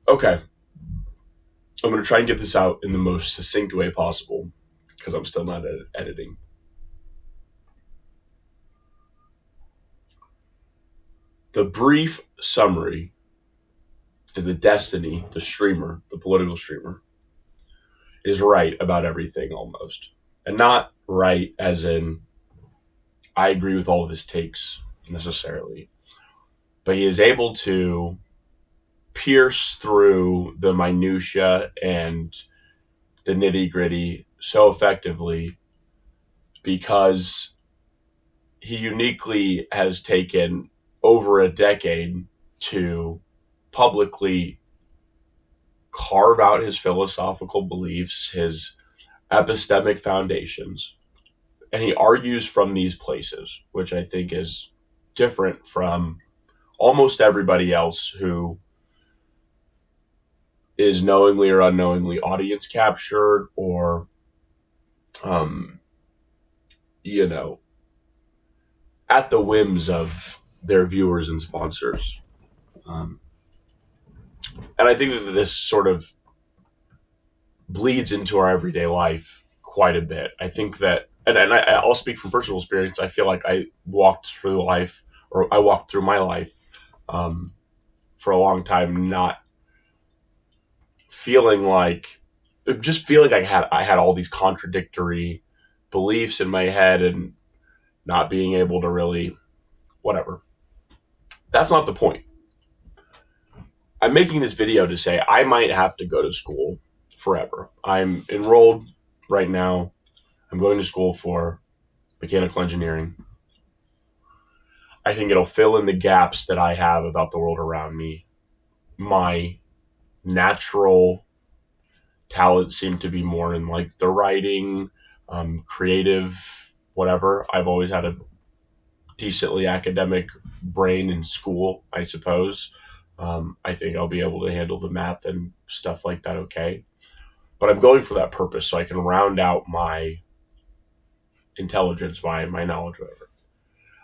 Okay, I'm going to try and get this out in the most succinct way possible because I'm still not editing. The brief summary is that Destiny, the streamer, the political streamer, is right about everything almost. And not right as in, I agree with all of his takes necessarily, but he is able to pierce through the minutia and the nitty gritty so effectively because he uniquely has taken over a decade to publicly carve out his philosophical beliefs, his epistemic foundations, and he argues from these places, which I think is different from almost everybody else who is knowingly or unknowingly audience captured or, um, you know, at the whims of their viewers and sponsors. Um, and I think that this sort of bleeds into our everyday life quite a bit. I think that, I'll speak from personal experience. I feel like I walked through life, or I walked through my life um, for a long time, not feeling like, just feeling like I had all these contradictory beliefs in my head and not being able to really whatever. That's not the point. I'm making this video to say I might have to go to school forever. I'm enrolled right now. I'm going to school for mechanical engineering. I think it'll fill in the gaps that I have about the world around me. My natural talents seem to be more in like the writing, creative, whatever. I've always had a decently academic brain in school, I suppose. I think I'll be able to handle the math and stuff like that okay. But I'm going for that purpose so I can round out my intelligence, my knowledge, whatever.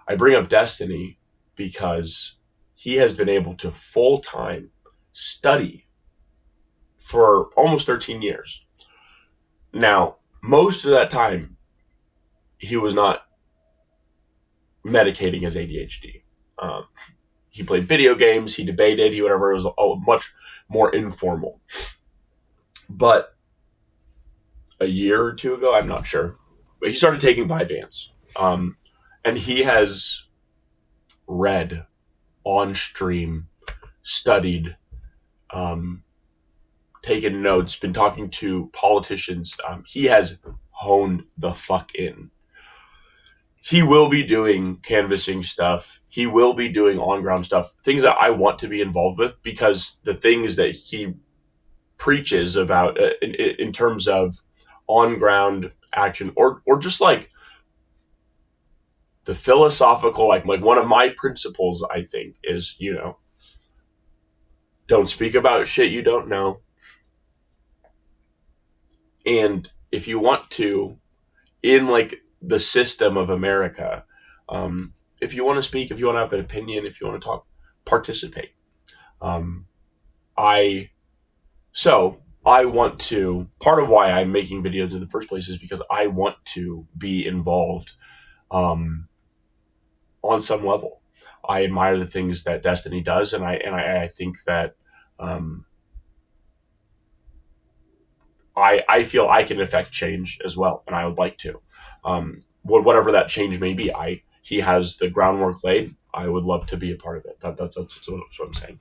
I bring up Destiny because he has been able to full time study for almost 13 years. Now, most of that time, he was not medicating his ADHD. Um, he played video games, he debated, he whatever. It was all much more informal. But a year or two ago, I'm not sure, but he started taking Vyvanse. And he has read on stream, studied, um, taken notes, been talking to politicians. He has honed the fuck in. He will be doing canvassing stuff. He will be doing on ground stuff, things that I want to be involved with because the things that he preaches about in terms of on ground action or just like the philosophical, like one of my principles, I think, is, don't speak about shit you don't know. And if you want to, in like the system of America, if you want to speak, if you want to have an opinion, if you want to talk, participate. Um, I so I want to. Part of why I'm making videos in the first place is because I want to be involved um, on some level. I admire the things that Destiny does, and I think that um, I feel I can affect change as well, and I would like to. Whatever that change may be, he has the groundwork laid. I would love to be a part of it. That's what I'm saying.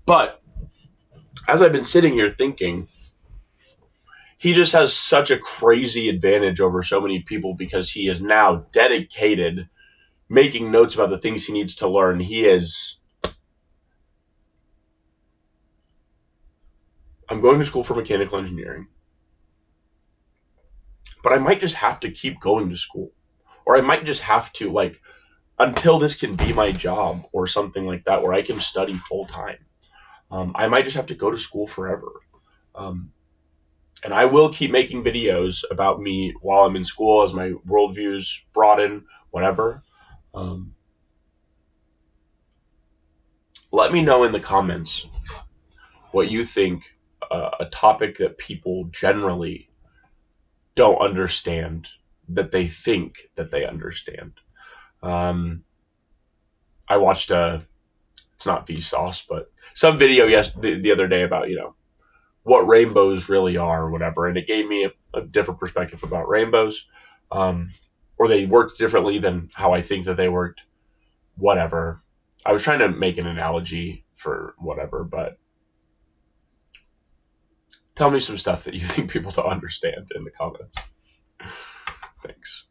But as I've been sitting here thinking, he just has such a crazy advantage over so many people because he is now dedicated, making notes about the things he needs to learn. He is. I'm going to school for mechanical engineering, but I might just have to keep going to school, or I might just have to like until this can be my job or something like that, where I can study full time. I might just have to go to school forever. Um, and I will keep making videos about me while I'm in school as my worldviews broaden, whatever. Um, Let me know in the comments what you think a topic that people generally don't understand that they think that they understand. Um, I watched it's not Vsauce, but some video the other day about what rainbows really are or whatever, and it gave me a different perspective about rainbows, um, or they worked differently than how I think that they worked. Whatever. I was trying to make an analogy for whatever, but tell me some stuff that you think people don't understand in the comments. Thanks.